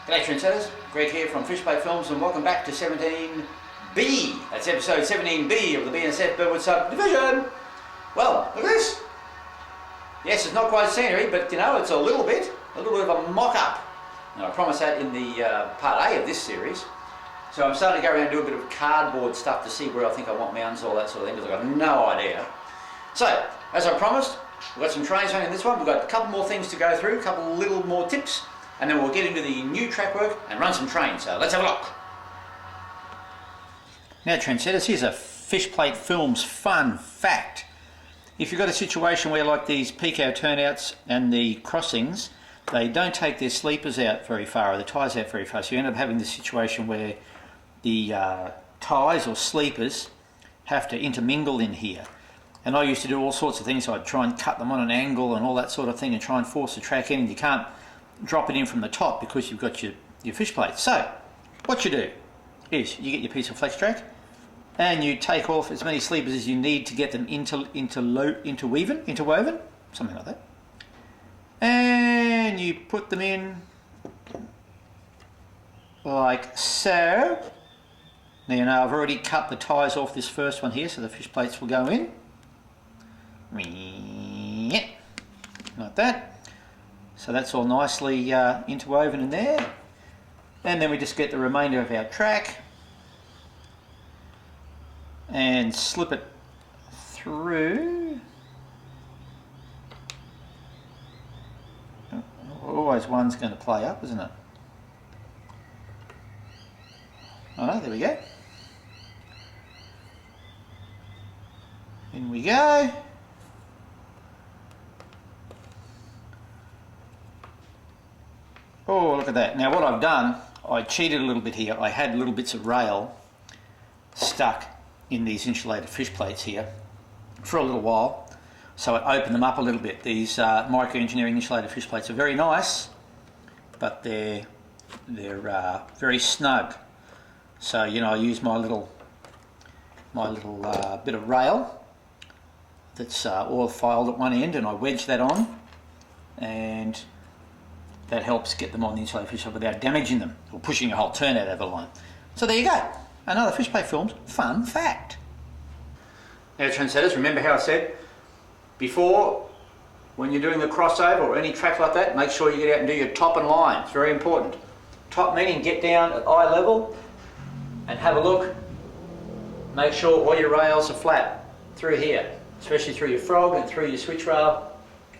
G'day trendsetters, Greg here from Fishplate Films and welcome back to 17B. That's episode 17B of the BNSF Birdwood subdivision. Well, look at this. Yes, it's not quite scenery, but you know, it's a little bit of a mock-up. Now I promised that in the part A of this series. So I'm starting to go around and do a bit of cardboard stuff to see where I think I want mountains, all that sort of thing, because I've got no idea. So, as I promised, we've got some trains running in this one. We've got a couple more things to go through, a couple little more tips, and then we'll get into the new track work and run some trains. So let's have a look. Now trendsetters, here's a Fishplate Films fun fact. If you've got a situation where like these Pico turnouts and the crossings, they don't take their sleepers out very far or the ties out very far, so you end up having this situation where the ties or sleepers have to intermingle in here. And I used to do all sorts of things, so I'd try and cut them on an angle and all that sort of thing and try and force the track in, and you can't drop it in from the top because you've got your fish plate. So what you do is you get your piece of flex track and you take off as many sleepers as you need to get them interwoven, something like that, and you put them in like so. Now you know I've already cut the ties off this first one here, so the fish plates will go in like that. So that's all nicely interwoven in there, and then we just get the remainder of our track and slip it through. Always one's going to play up, isn't it? Oh, there we go. In we go. Oh, look at that. Now what I've done, I cheated a little bit here. I had little bits of rail stuck in these insulated fish plates here for a little while. So I opened them up a little bit. These micro-engineering insulated fish plates are very nice, but they're very snug. So, you know, I use my little bit of rail that's oil filed at one end, and I wedge that on, and that helps get them on the insulated fish without damaging them or pushing a whole turnout over the line. So there you go, another Fishplate Films fun fact. Now trendsetters, remember how I said before, when you're doing the crossover or any track like that, make sure you get out and do your top and line. It's very important. Top meaning get down at eye level and have a look. Make sure all your rails are flat through here, especially through your frog and through your switch rail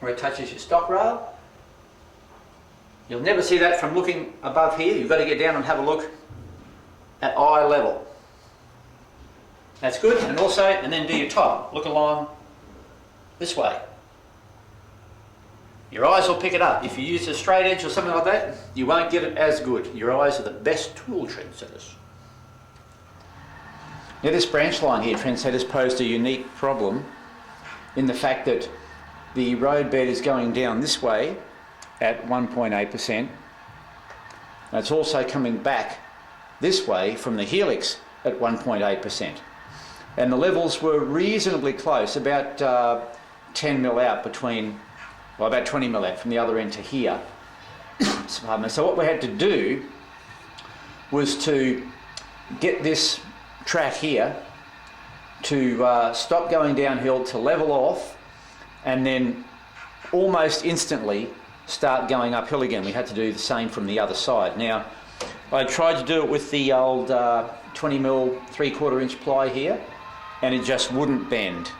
where it touches your stock rail. You'll never see that from looking above here. You've got to get down and have a look at eye level. That's good. And also, and then do your top. Look along this way. Your eyes will pick it up. If you use a straight edge or something like that, you won't get it as good. Your eyes are the best tool, trendsetters. Now this branch line here, trendsetters, posed a unique problem in the fact that the road bed is going down this way at 1.8%. It's also coming back this way from the helix at 1.8%. And the levels were reasonably close, about 10 mil out between, well, about 20 mil out from the other end to here. So what we had to do was to get this track here to stop going downhill, to level off, and then almost instantly start going uphill again. We had to do the same from the other side. Now, I tried to do it with the old 20 mil 3/4 inch ply here, and it just wouldn't bend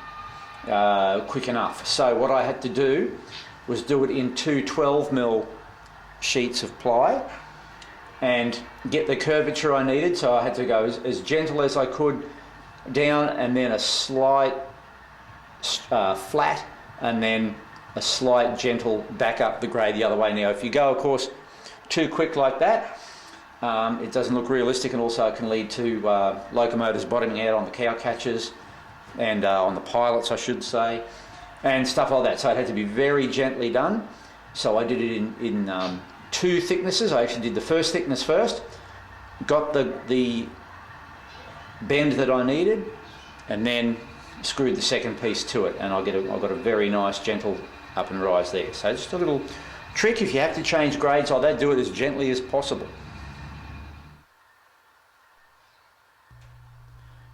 quick enough. So what I had to do was do it in two 12 mil sheets of ply and get the curvature I needed. So I had to go as gentle as I could down, and then a slight flat, and then a slight gentle back up the grade the other way. Now if you go, of course, too quick like that, it doesn't look realistic, and also it can lead to locomotives bottoming out on the cow catchers and on the pilots, I should say, and stuff like that. So it had to be very gently done. So I did it in two thicknesses. I actually did the first thickness first, got the bend that I needed, and then screwed the second piece to it, and I got a very nice gentle up and rise there. So just a little Trick, if you have to change grades like that, do it as gently as possible.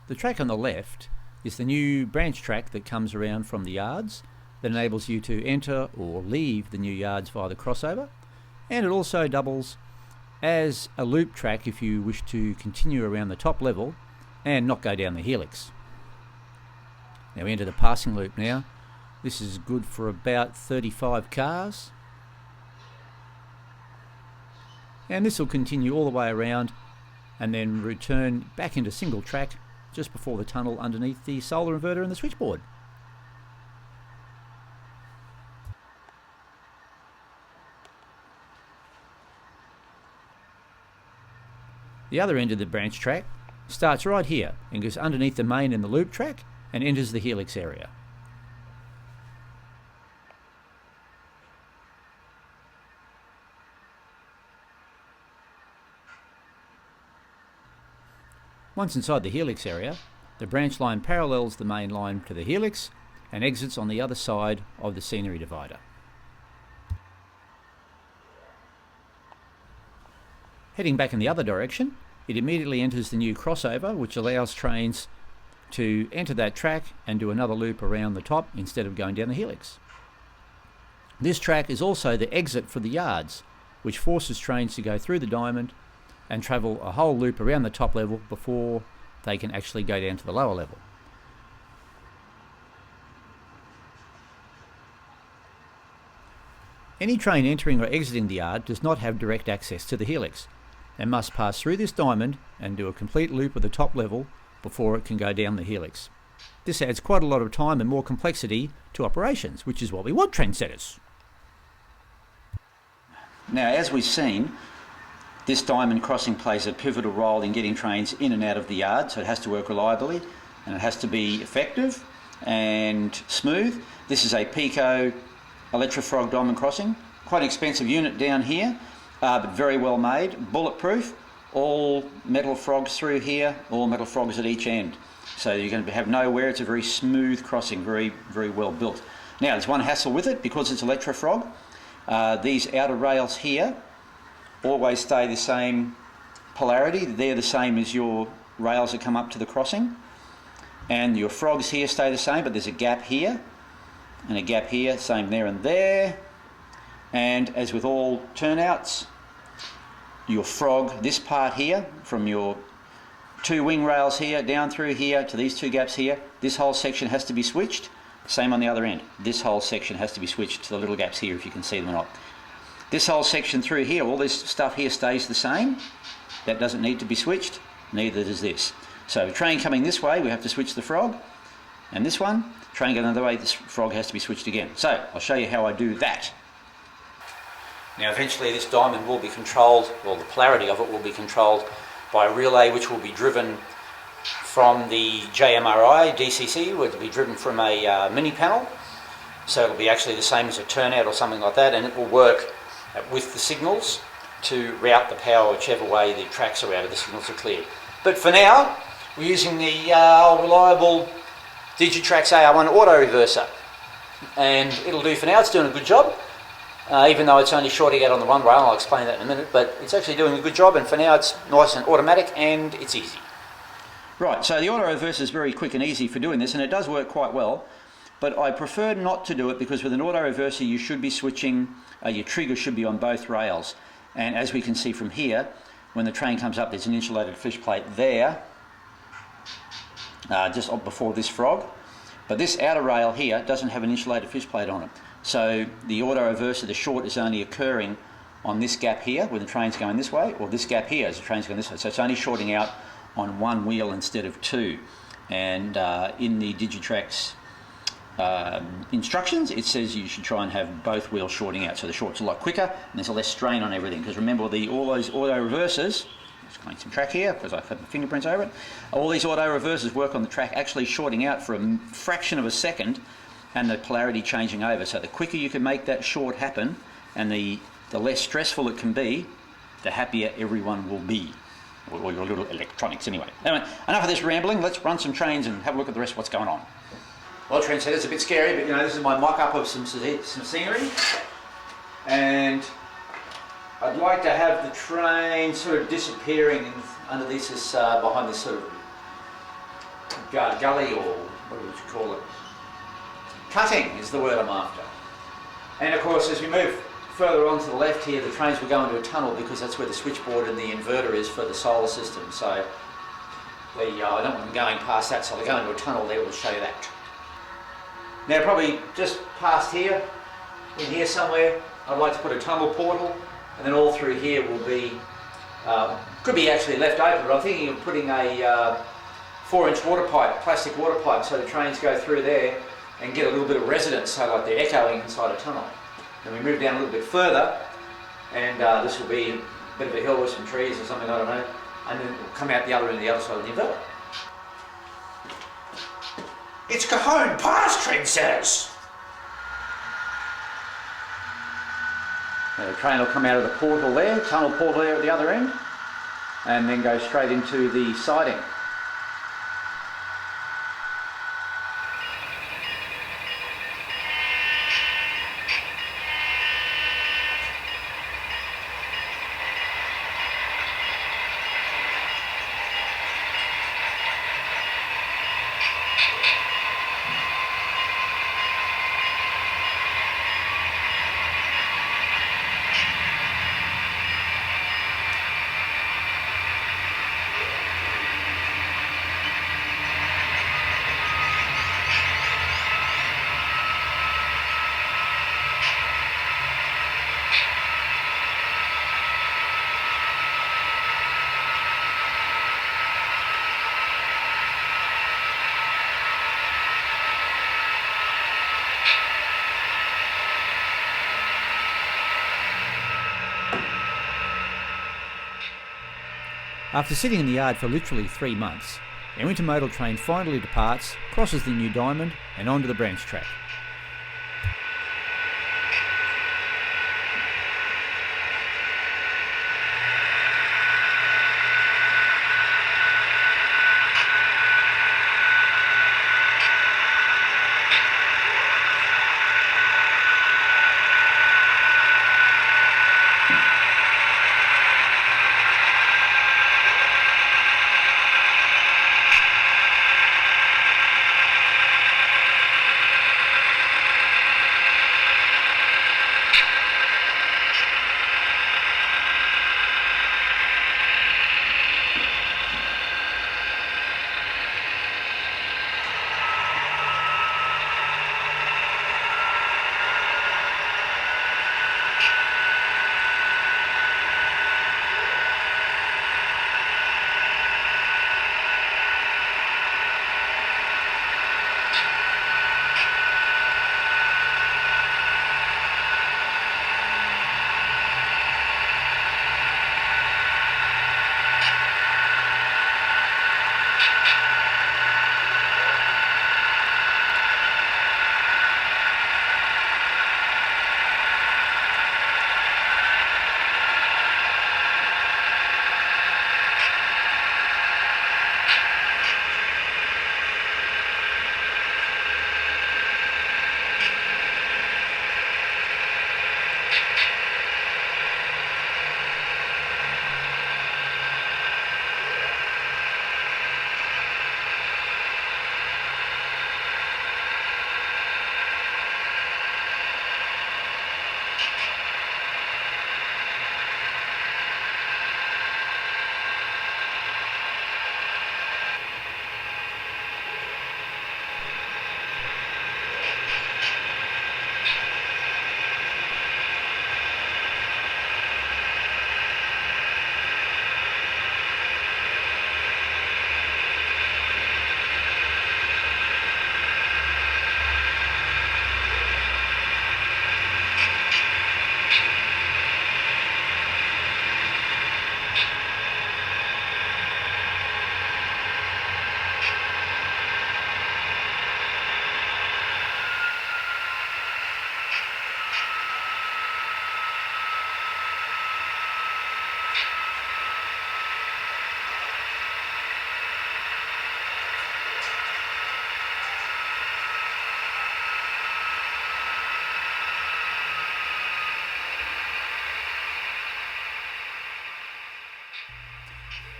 The track on the left is the new branch track that comes around from the yards that enables you to enter or leave the new yards via the crossover, and it also doubles as a loop track if you wish to continue around the top level and not go down the helix. Now we enter the passing loop now. This is good for about 35 cars. And this will continue all the way around and then return back into single track just before the tunnel underneath the solar inverter and the switchboard. The other end of the branch track starts right here and goes underneath the main and the loop track and enters the helix area. Once inside the helix area, the branch line parallels the main line to the helix and exits on the other side of the scenery divider. Heading back in the other direction, it immediately enters the new crossover, which allows trains to enter that track and do another loop around the top instead of going down the helix. This track is also the exit for the yards, which forces trains to go through the diamond and travel a whole loop around the top level before they can actually go down to the lower level. Any train entering or exiting the yard does not have direct access to the helix and must pass through this diamond and do a complete loop of the top level before it can go down the helix. This adds quite a lot of time and more complexity to operations, which is what we want, trendsetters. Now, as we've seen, this diamond crossing plays a pivotal role in getting trains in and out of the yard, so it has to work reliably and it has to be effective and smooth. This is a Pico Electrofrog diamond crossing, quite an expensive unit down here, but very well made, bulletproof, all metal frogs through here, all metal frogs at each end. So you're going to have no wear. It's a very smooth crossing, very well built. Now there's one hassle with it because it's Electrofrog. These outer rails here always stay the same polarity. They're the same as your rails that come up to the crossing. And your frogs here stay the same, but there's a gap here and a gap here, same there and there. And as with all turnouts, your frog, this part here, from your two wing rails here, down through here to these two gaps here, this whole section has to be switched. Same on the other end. This whole section has to be switched to the little gaps here, if you can see them or not. This whole section through here, all this stuff here stays the same. That doesn't need to be switched, neither does this. So train coming this way, we have to switch the frog, and this one, train going another way, this frog has to be switched again. So I'll show you how I do that. Now eventually this diamond will be controlled, or the polarity of it will be controlled by a relay which will be driven from the JMRI DCC, which will be driven from a mini panel. So it'll be actually the same as a turnout or something like that, and it will work with the signals to route the power whichever way the tracks are out, the signals are cleared. But for now, we're using the reliable Digitrax AR1 auto reverser, and it'll do for now. It's doing a good job, even though it's only shorting out on the one rail. I'll explain that in a minute, but it's actually doing a good job, and for now it's nice and automatic and it's easy. Right, so the auto reverser is very quick and easy for doing this, and it does work quite well, but I prefer not to do it because with an auto reverser you should be switching, your trigger should be on both rails, and as we can see from here, when the train comes up, there's an insulated fish plate there, just before this frog, but this outer rail here doesn't have an insulated fish plate on it. So the auto reverser, the short is only occurring on this gap here when the train's going this way, or this gap here as the train's going this way. So it's only shorting out on one wheel instead of two. And in the Digitrax instructions, it says you should try and have both wheels shorting out, so the short's a lot quicker and there's a less strain on everything. Because remember, all those auto reversers, just make some track here because I've had my fingerprints over it, all these auto reversers work on the track actually shorting out for a fraction of a second and the polarity changing over. So the quicker you can make that short happen and the less stressful it can be, the happier everyone will be. Or your little electronics anyway. Anyway, enough of this rambling, let's run some trains and have a look at the rest of what's going on. Well, trendsetters, a bit scary, but you know, this is my mock-up of some scenery. and I'd like to have the train sort of disappearing under this, behind this sort of gully, or what would you call it? Cutting is the word I'm after. And of course, as we move further on to the left here, the trains will go into a tunnel because that's where the switchboard and the inverter is for the solar system. So I don't want them going past that, so they go into a tunnel there. We'll show you that. Now, probably just past here, in here somewhere, I'd like to put a tunnel portal, and then all through here will be, could be actually left open, but I'm thinking of putting a 4-inch water pipe, plastic water pipe, so the trains go through there and get a little bit of resonance, so like they're echoing inside a tunnel. Then we move down a little bit further, and this will be a bit of a hill with some trees or something, I don't know, and then we'll come out the other end, the other side of the inverter. It's Cajon Pass, trendsetters! The train will come out of the portal there, tunnel portal there at the other end, and then go straight into the siding. After sitting in the yard for literally 3 months, our intermodal train finally departs, crosses the new diamond and onto the branch track.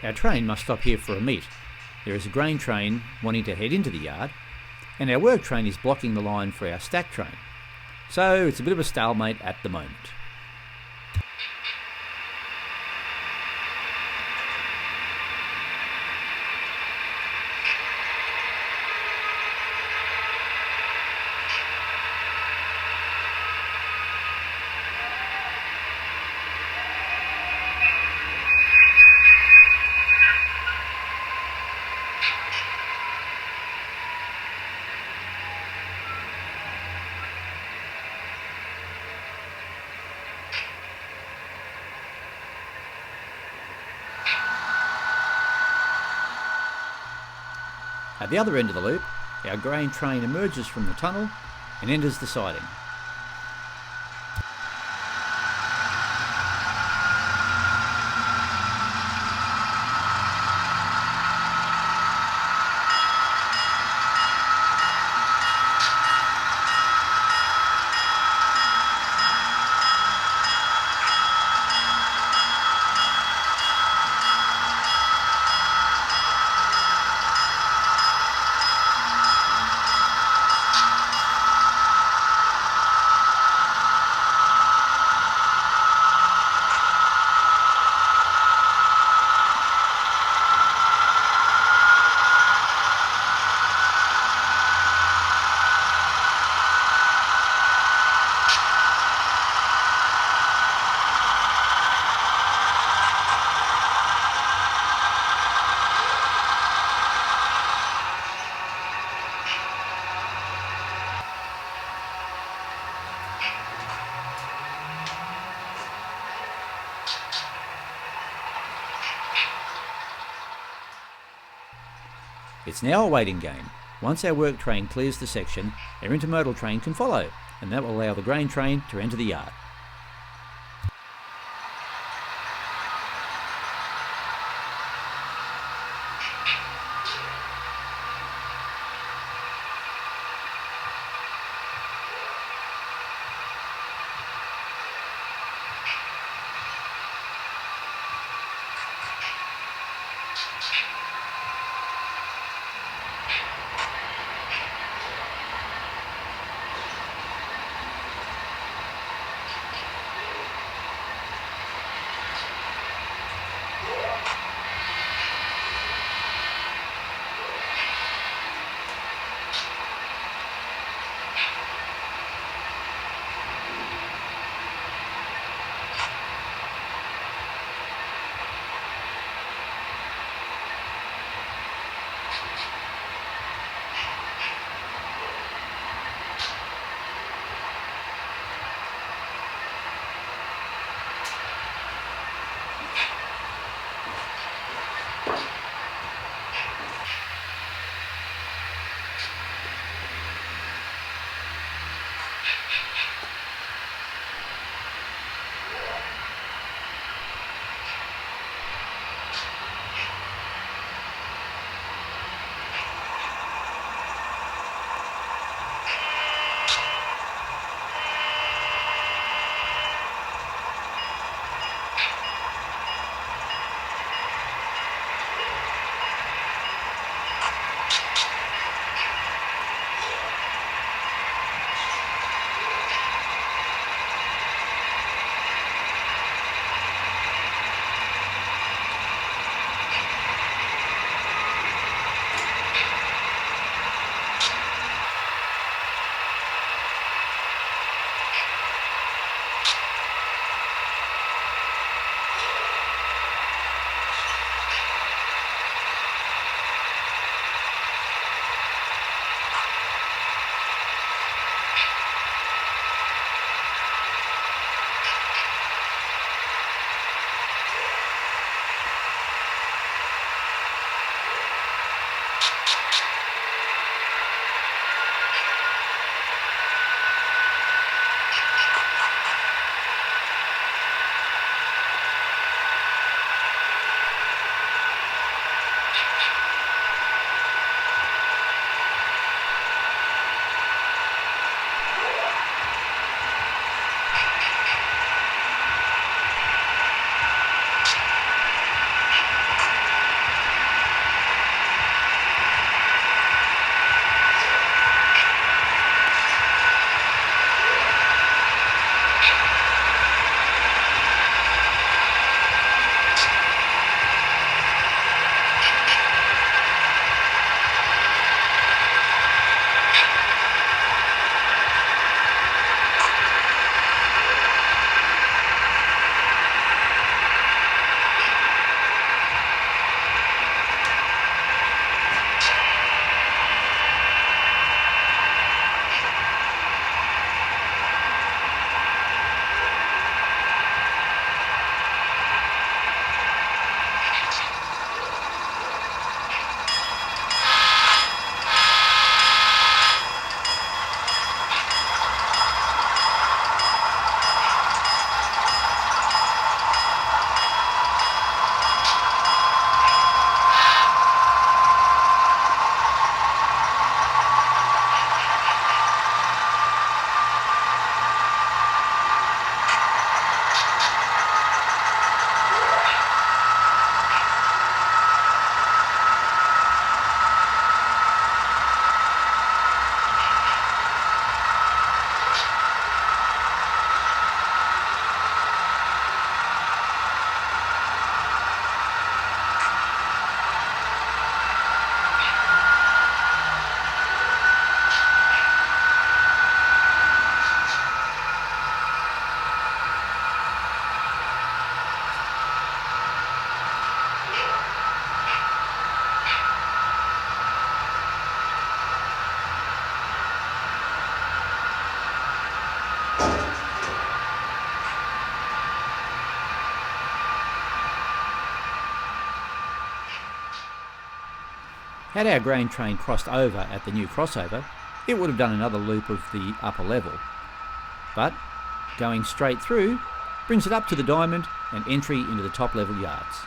Our train must stop here for a meet. There is a grain train wanting to head into the yard, and our work train is blocking the line for our stack train. So it's a bit of a stalemate at the moment. At the other end of the loop, our grain train emerges from the tunnel and enters the siding. It's now a waiting game. Once our work train clears the section, our intermodal train can follow, and that will allow the grain train to enter the yard. Had our grain train crossed over at the new crossover, it would have done another loop of the upper level. But going straight through brings it up to the diamond and entry into the top level yards.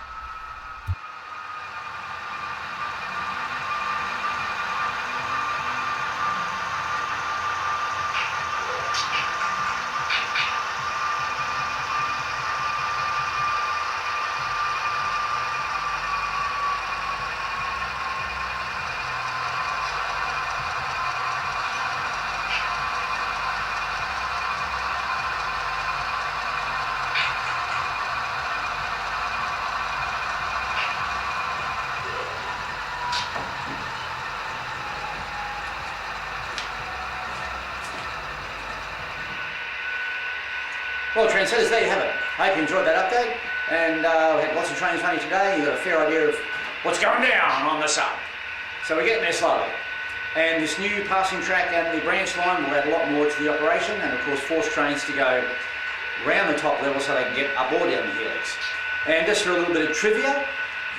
Well, trendsetters, there you have it. I hope you enjoyed that update, and we had lots of trains running today. You got a fair idea of what's going down on the sub. So we're getting there slowly. And this new passing track and the branch line will add a lot more to the operation, and of course force trains to go round the top level so they can get up or down the helix. And just for a little bit of trivia,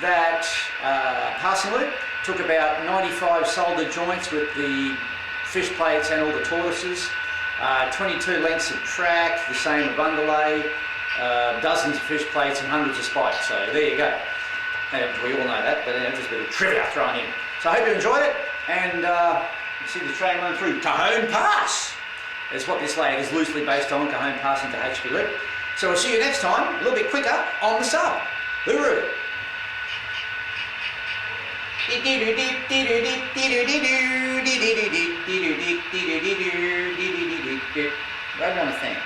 that passing loop took about 95 soldered joints with the fish plates and all the tortoises. 22 lengths of track, the same of underlay, dozens of fish plates and hundreds of spikes. So there you go. And we all know that, but just a bit of trivia thrown in. So I hope you enjoyed it, and you see the train run through Cajon Pass. Is what this lag is loosely based on, Cajon Pass into HP Loop. So we'll see you next time, a little bit quicker on the sub. Hooroo! Right on the thing.